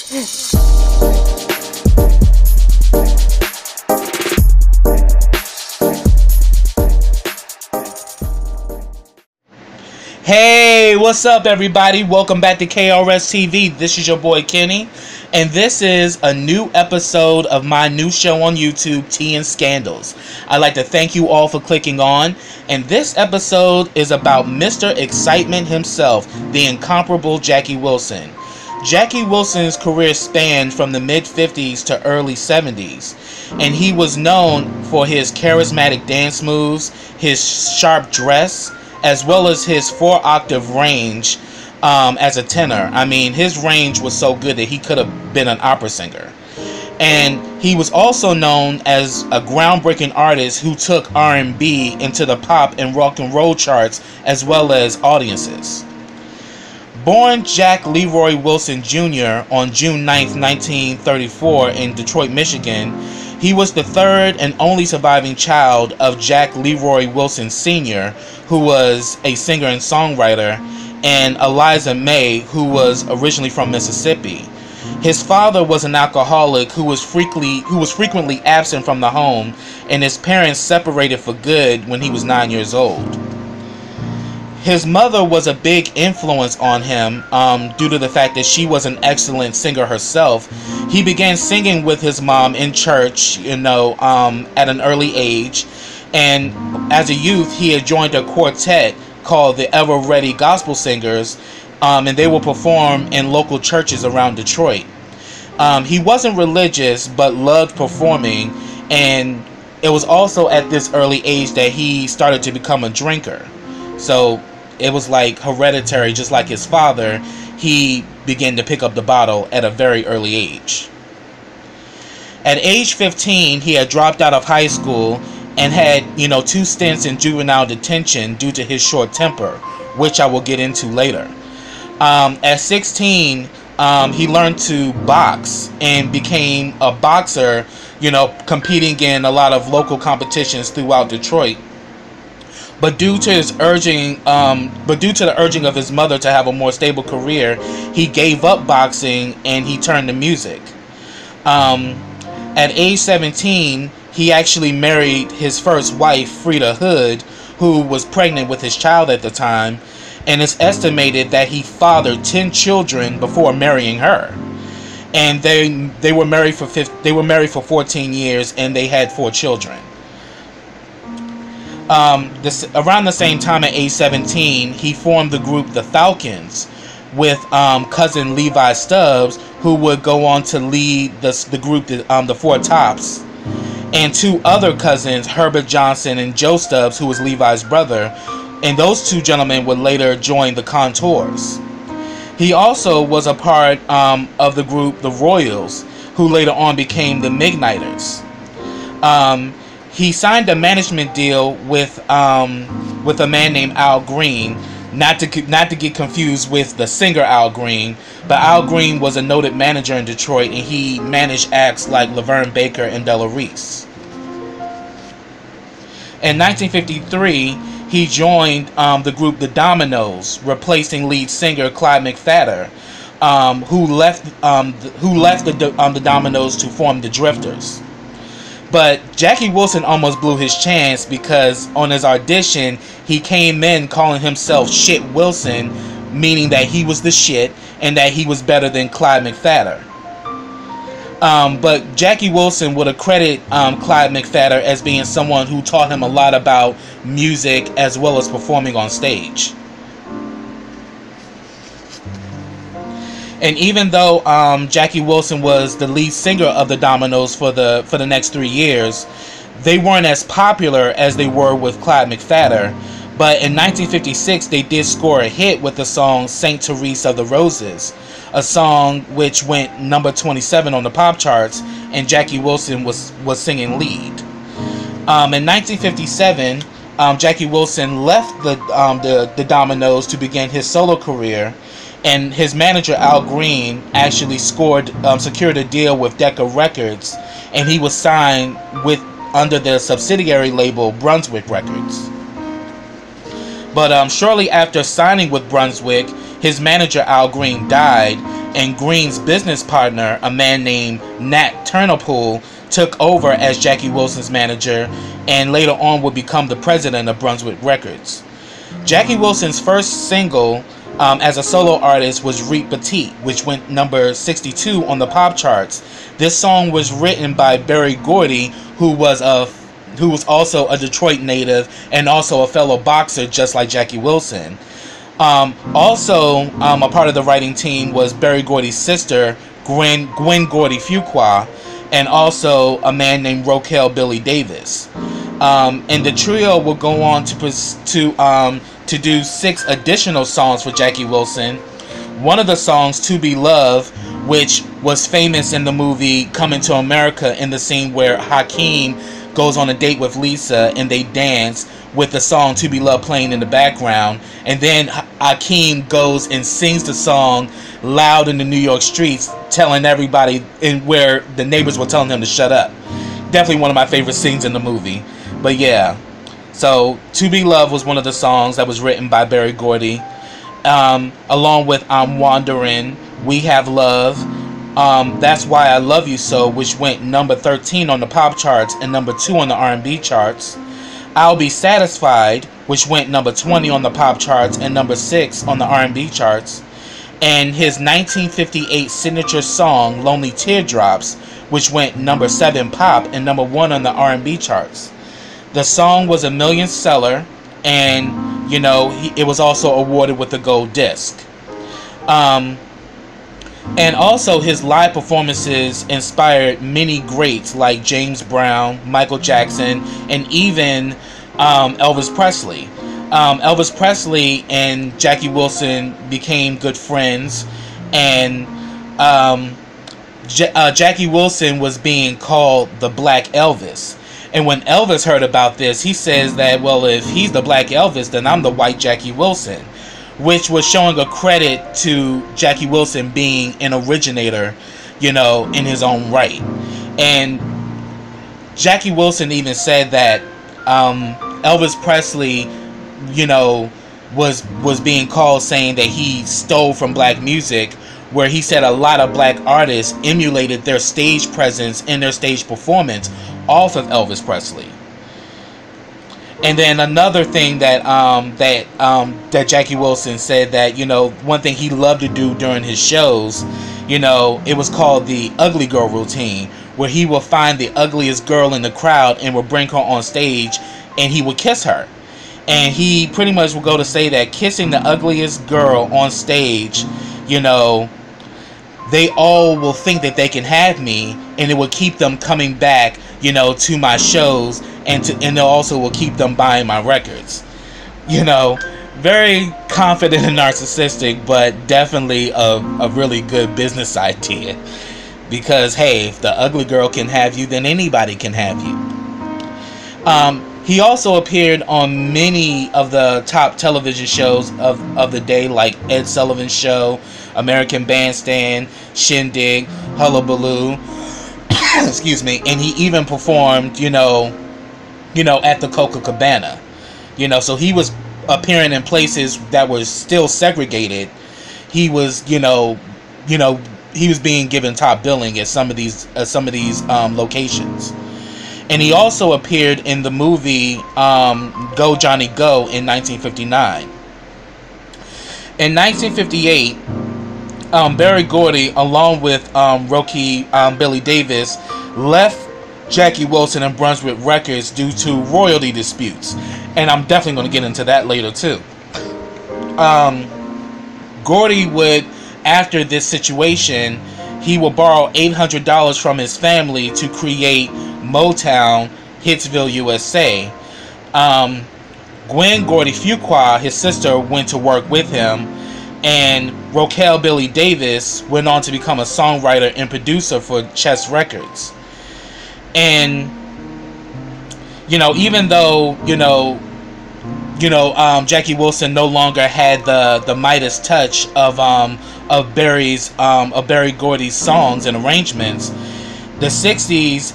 Hey, what's up everybody? Welcome back to KRS TV. This is your boy Kenny, and this is a new episode of my new show on YouTube, Tea and Scandals. I'd like to thank you all for clicking on, and this episode is about Mr. Excitement himself, the incomparable Jackie Wilson. Jackie Wilson's career spanned from the mid-50s to early 70s, and he was known for his charismatic dance moves, his sharp dress, as well as his 4-octave range as a tenor. I mean, his range was so good that he could have been an opera singer. And he was also known as a groundbreaking artist who took R&B into the pop and rock and roll charts as well as audiences. Born Jack Leroy Wilson Jr. on June 9, 1934 in Detroit, Michigan, he was the third and only surviving child of Jack Leroy Wilson Sr., who was a singer and songwriter, and Eliza May, who was originally from Mississippi. His father was an alcoholic who was frequently absent from the home, and his parents separated for good when he was 9 years old. His mother was a big influence on him due to the fact that she was an excellent singer herself. He began singing with his mom in church, at an early age. And as a youth, he had joined a quartet called the Ever Ready Gospel Singers, and they will perform in local churches around Detroit. He wasn't religious, but loved performing, and it was also at this early age that he started to become a drinker. So it was like hereditary, just like his father. He began to pick up the bottle at a very early age. At age 15, he had dropped out of high school and had, 2 stints in juvenile detention due to his short temper, which I will get into later. At 16, he learned to box and became a boxer, competing in a lot of local competitions throughout Detroit. But due to the urging of his mother to have a more stable career, he gave up boxing and he turned to music. At age 17, he actually married his first wife, Frida Hood, who was pregnant with his child at the time, and it's estimated that he fathered 10 children before marrying her. And they were married for 14 years, and they had 4 children. Around the same time, at age 17, he formed the group The Falcons with cousin Levi Stubbs, who would go on to lead the group, the Four Tops, and 2 other cousins, Herbert Johnson and Joe Stubbs, who was Levi's brother, and those 2 gentlemen would later join the Contours. He also was a part of the group The Royals, who later on became the Midnighters. He signed a management deal with a man named Al Green, not to get confused with the singer Al Green, but Al Green was a noted manager in Detroit, and he managed acts like Laverne Baker and Della Reese. In 1953, he joined the group The Dominoes, replacing lead singer Clyde McPhatter, who left the Dominoes to form the Drifters. But Jackie Wilson almost blew his chance because on his audition, he came in calling himself Shit Wilson, meaning that he was the shit and that he was better than Clyde McPhatter. But Jackie Wilson would accredit Clyde McPhatter as being someone who taught him a lot about music as well as performing on stage. And even though Jackie Wilson was the lead singer of the Dominoes for the next 3 years, they weren't as popular as they were with Clyde McPhatter. But in 1956, they did score a hit with the song Saint Teresa of the Roses, a song which went number 27 on the pop charts, and Jackie Wilson was singing lead. In 1957, Jackie Wilson left the Dominoes to begin his solo career, and his manager Al Green actually secured a deal with Decca Records, and he was signed under the subsidiary label Brunswick Records. But shortly after signing with Brunswick, his manager Al Green died, and Green's business partner, a man named Nat Turnerpool, took over as Jackie Wilson's manager and later on would become the president of Brunswick Records. Jackie Wilson's first single as a solo artist was Reet Petite, which went number 62 on the pop charts. This song was written by Berry Gordy, who was also a Detroit native and also a fellow boxer just like Jackie Wilson. Also a part of the writing team was Berry Gordy's sister, Gwen Gordy Fuqua, and also a man named Roquel Billy Davis. And the trio will go on to do 6 additional songs for Jackie Wilson. One of the songs, To Be Loved, which was famous in the movie Coming to America, in the scene where Hakeem goes on a date with Lisa and they dance with the song To Be Loved playing in the background, and then Hakeem goes and sings the song loud in the New York streets, telling everybody where the neighbors were telling him to shut up. Definitely one of my favorite scenes in the movie. But yeah, so To Be Loved was one of the songs that was written by Berry Gordy, along with I'm Wandering, We Have Love, That's Why I Love You So, which went number 13 on the pop charts and number 2 on the R&B charts. I'll Be Satisfied, which went number 20 on the pop charts and number 6 on the R&B charts. And his 1958 signature song, Lonely Teardrops, which went number 7 pop and number 1 on the R&B charts. The song was a million seller, and it was also awarded with a gold disc. And also his live performances inspired many greats like James Brown, Michael Jackson, and even Elvis Presley. Elvis Presley and Jackie Wilson became good friends, and Jackie Wilson was being called the Black Elvis. And when Elvis heard about this, he says that, well, if he's the Black Elvis, then I'm the white Jackie Wilson, which was showing a credit to Jackie Wilson being an originator, in his own right. And Jackie Wilson even said that Elvis Presley, was being called, saying that he stole from black music, where he said a lot of black artists emulated their stage presence and their stage performance off of Elvis Presley. And then another thing that Jackie Wilson said, that one thing he loved to do during his shows, it was called the ugly girl routine, where he would find the ugliest girl in the crowd and would bring her on stage and he would kiss her. And he pretty much would go to say that kissing the ugliest girl on stage, they all will think that they can have me, and it will keep them coming back, to my shows, and it also will keep them buying my records. Very confident and narcissistic, but definitely a really good business idea. Because, hey, if the ugly girl can have you, then anybody can have you. He also appeared on many of the top television shows of the day, like Ed Sullivan's Show, American Bandstand, Shindig, Hullabaloo. Excuse me. And he even performed, at the Coca-Cabana. So he was appearing in places that were still segregated. He was, he was being given top billing at some of these locations. And he also appeared in the movie Go Johnny Go in 1959. In 1958, Berry Gordy, along with Roquel Billy Davis, left Jackie Wilson and Brunswick Records due to royalty disputes. And I'm definitely going to get into that later too. Gordy would, after this situation, he would borrow $800 from his family to create Motown, Hitsville, USA. Gwen Gordy Fuqua, his sister, went to work with him, and Roquel Billy Davis went on to become a songwriter and producer for Chess Records. And even though Jackie Wilson no longer had the Midas touch of Berry Gordy's songs and arrangements, the 60s,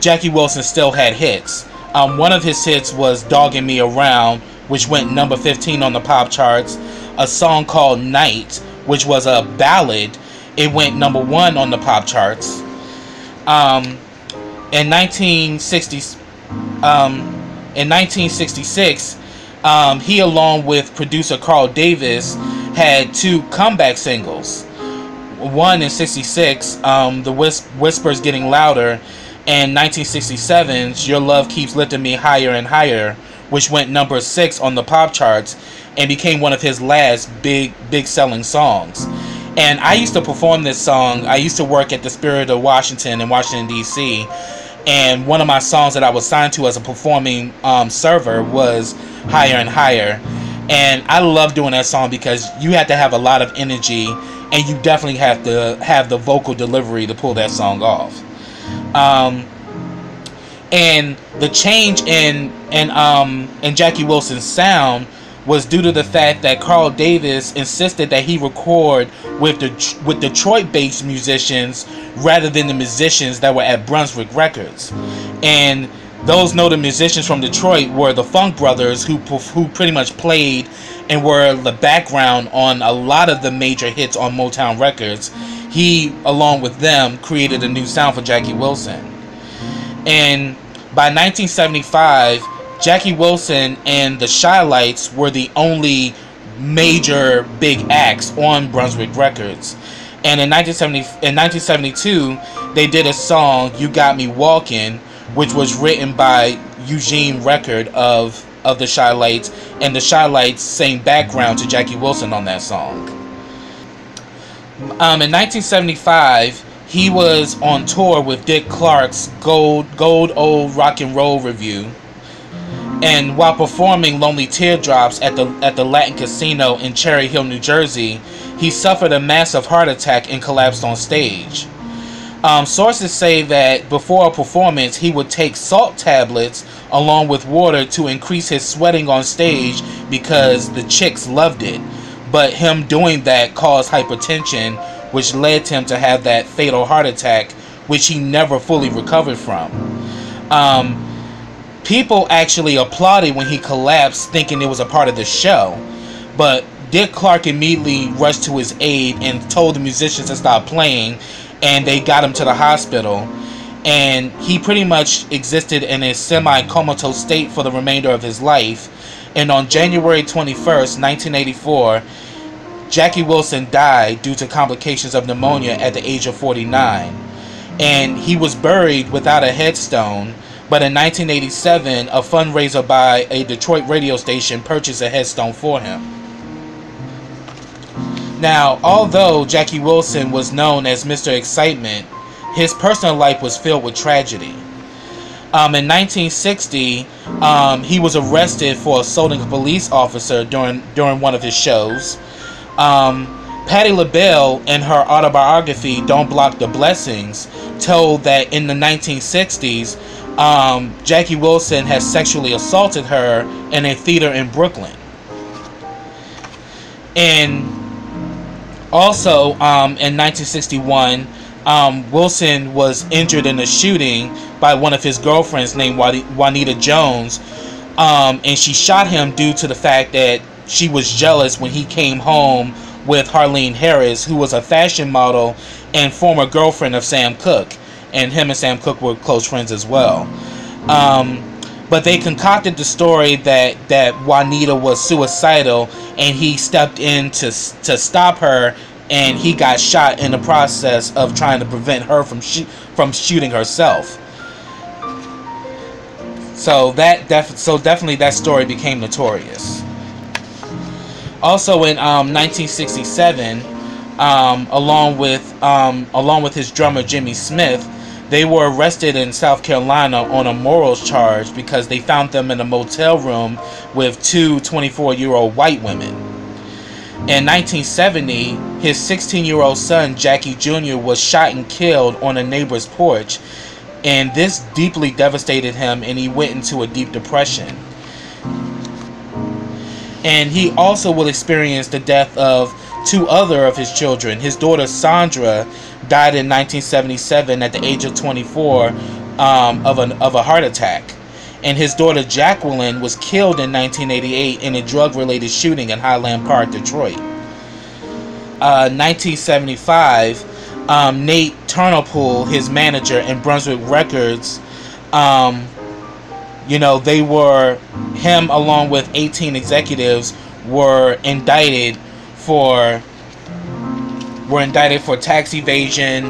Jackie Wilson still had hits. One of his hits was Dogging Me Around, which went number 15 on the pop charts. A song called Night, which was a ballad, it went #1 on the pop charts. In 1966, he, along with producer Carl Davis, had 2 comeback singles. One in '66, The Whispers Getting Louder, and 1967's Your Love Keeps Lifting Me Higher and Higher, which went #6 on the pop charts and became one of his last big selling songs. And I used to perform this song. I used to work at the Spirit of Washington in Washington, D.C., and one of my songs that I was signed to as a performing server was Higher and Higher. And I love doing that song because you have to have a lot of energy, and you definitely have to have the vocal delivery to pull that song off. And the change in Jackie Wilson's sound was due to the fact that Carl Davis insisted that he record with Detroit-based musicians rather than the musicians that were at Brunswick Records. And those noted musicians from Detroit were the Funk Brothers, who pretty much played and were the background on a lot of the major hits on Motown Records. He, along with them, created a new sound for Jackie Wilson. And by 1975, Jackie Wilson and the Chi-Lites were the only major big acts on Brunswick Records. And in 1972, they did a song, You Got Me Walking, which was written by Eugene Record of the Chi-Lites, and the Chi-Lites sang background to Jackie Wilson on that song. In 1975, he was on tour with Dick Clark's Gold Old Rock and Roll Review, and while performing Lonely Teardrops at the Latin Casino in Cherry Hill, New Jersey, he suffered a massive heart attack and collapsed on stage. Sources say that before a performance, he would take salt tablets along with water to increase his sweating on stage because the chicks loved it. But him doing that caused hypertension, which led him to have that fatal heart attack, which he never fully recovered from. People actually applauded when he collapsed, thinking it was a part of the show. But Dick Clark immediately rushed to his aid and told the musicians to stop playing, and they got him to the hospital. And he pretty much existed in a semi-comatose state for the remainder of his life. And on January 21st, 1984, Jackie Wilson died due to complications of pneumonia at the age of 49. And he was buried without a headstone. But in 1987, a fundraiser by a Detroit radio station purchased a headstone for him. Now, although Jackie Wilson was known as Mr. Excitement, his personal life was filled with tragedy. In 1960, he was arrested for assaulting a police officer during one of his shows. Patti LaBelle, in her autobiography, Don't Block the Blessings, told that in the 1960s, Jackie Wilson had sexually assaulted her in a theater in Brooklyn. And also, in 1961, Wilson was injured in a shooting by one of his girlfriends named Juanita Jones, and she shot him due to the fact that she was jealous when he came home with Harlene Harris, who was a fashion model and former girlfriend of Sam Cooke, and him and Sam Cooke were close friends as well. But they concocted the story that Juanita was suicidal, and he stepped in to stop her, and he got shot in the process of trying to prevent her from shooting herself. So definitely that story became notorious. Also in 1967, along with his drummer Jimmy Smith, they were arrested in South Carolina on a morals charge because they found them in a motel room with two 24-year-old white women. In 1970, his 16-year-old son Jackie Jr. was shot and killed on a neighbor's porch, and this deeply devastated him, and he went into a deep depression. And he also will experience the death of two other of his children. His daughter Sandra died in 1977 at the age of 24 of a heart attack. And his daughter Jacqueline was killed in 1988 in a drug-related shooting in Highland Park, Detroit. 1975, Nate Turnerpool, his manager in Brunswick Records, they were, him along with 18 executives were indicted for tax evasion,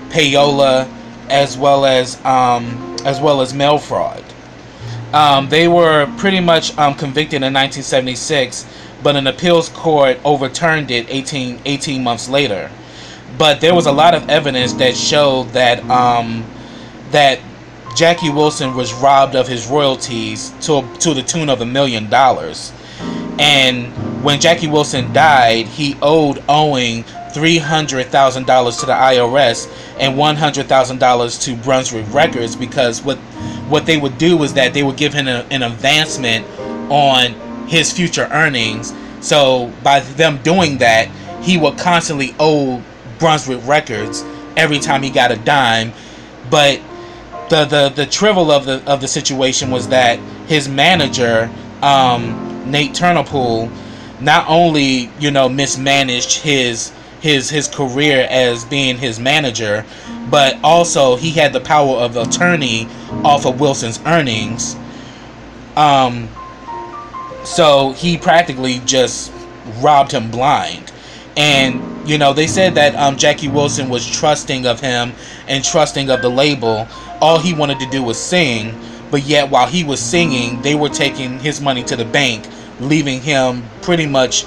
payola, as well as mail fraud. They were pretty much convicted in 1976, but an appeals court overturned it 18 months later. But there was a lot of evidence that showed that that Jackie Wilson was robbed of his royalties to the tune of $1 million. And when Jackie Wilson died, he owing $300,000 to the IRS and $100,000 to Brunswick Records, because what they would do is that they would give him an advancement on his future earnings. So by them doing that, he would constantly owe Brunswick Records every time he got a dime. But the trivial of the situation was that his manager, Nate Turnerpool, not only mismanaged his career as being his manager, but also he had the power of attorney off of Wilson's earnings. So he practically just robbed him blind. And they said that Jackie Wilson was trusting of him and trusting of the label. All he wanted to do was sing, but yet while he was singing, they were taking his money to the bank, leaving him pretty much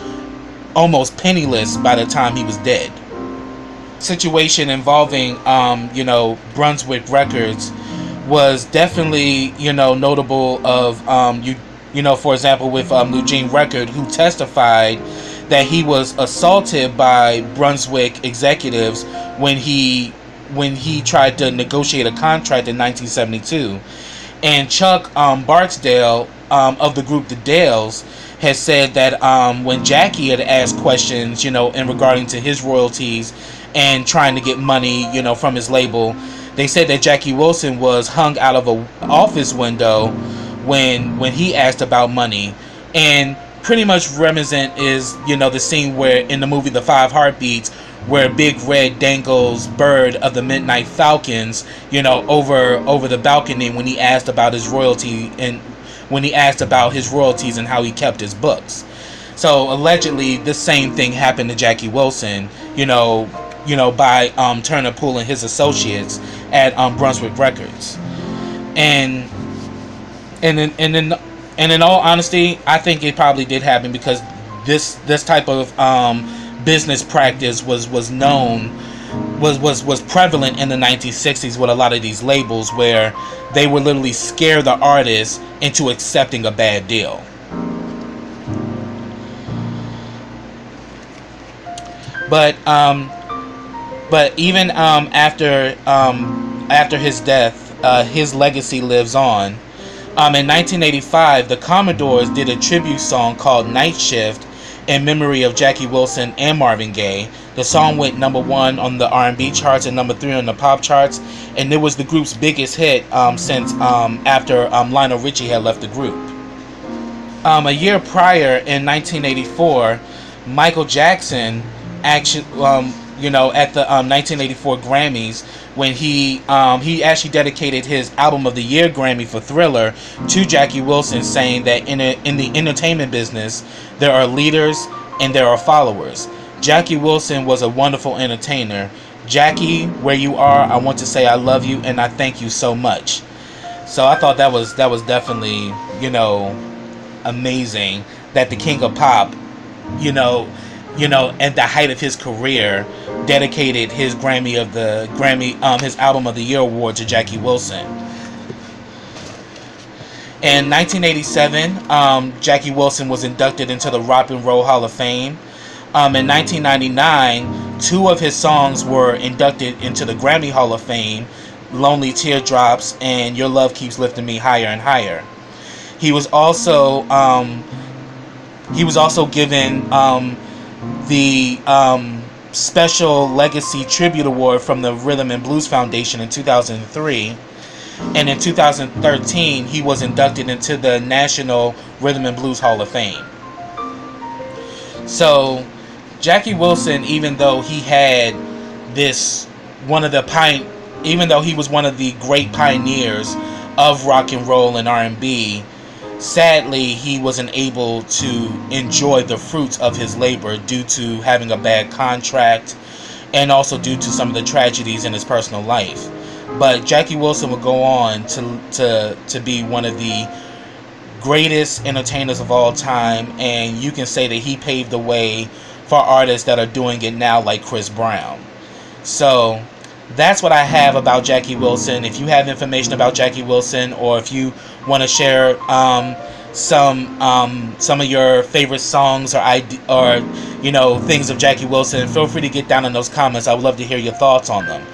almost penniless by the time he was dead. Situation involving Brunswick Records was definitely notable of for example, with Eugene Record, who testified that he was assaulted by Brunswick executives when he tried to negotiate a contract in 1972. And Chuck Barksdale of the group The Dales has said that when Jackie had asked questions in regarding to his royalties and trying to get money from his label, they said that Jackie Wilson was hung out of an office window when he asked about money. And pretty much reminiscent is the scene where in the movie The Five Heartbeats, where Big Red dangles Bird of the Midnight Falcons over the balcony when he asked about his royalty and how he kept his books. So allegedly the same thing happened to Jackie Wilson by Turnerpool and his associates at Brunswick Records. And in all honesty, I think it probably did happen because this type of business practice was prevalent in the 1960s with a lot of these labels, where they would literally scare the artist into accepting a bad deal. But even after his death, his legacy lives on. In 1985, the Commodores did a tribute song called Night Shift in memory of Jackie Wilson and Marvin Gaye. The song went #1 on the R&B charts and #3 on the pop charts, and it was the group's biggest hit since after Lionel Richie had left the group. A year prior, in 1984, Michael Jackson actually, at the 1984 Grammys, when he actually dedicated his Album of the Year Grammy for Thriller to Jackie Wilson, saying that in the entertainment business, there are leaders and there are followers. Jackie Wilson was a wonderful entertainer. Jackie, where you are, I want to say I love you and I thank you so much. So I thought that was definitely, amazing that the King of Pop, at the height of his career, dedicated his his Album of the Year award to Jackie Wilson. In 1987, Jackie Wilson was inducted into the Rock and Roll Hall of Fame. In 1999, 2 of his songs were inducted into the Grammy Hall of Fame, Lonely Teardrops and Your Love Keeps Lifting Me Higher and Higher. He was also given the Special Legacy Tribute Award from the Rhythm and Blues Foundation in 2003. And in 2013, he was inducted into the National Rhythm and Blues Hall of Fame. So Jackie Wilson, even though he had this even though he was one of the great pioneers of rock and roll and R&B, sadly he wasn't able to enjoy the fruits of his labor due to having a bad contract and also due to some of the tragedies in his personal life. But Jackie Wilson would go on to be one of the greatest entertainers of all time, and you can say that he paved the way for artists that are doing it now, like Chris Brown. So that's what I have about Jackie Wilson. If you have information about Jackie Wilson, or if you want to share some of your favorite songs or you know, things of Jackie Wilson, feel free to get down in those comments. I would love to hear your thoughts on them.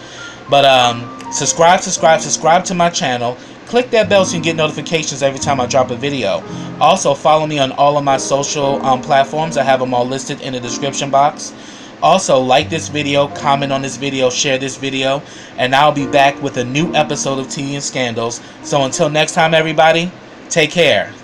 But subscribe to my channel. Click that bell so you can get notifications every time I drop a video. Also, follow me on all of my social platforms. I have them all listed in the description box. Also, like this video, comment on this video, share this video, and I'll be back with a new episode of Tea and Scandals. So until next time, everybody, take care.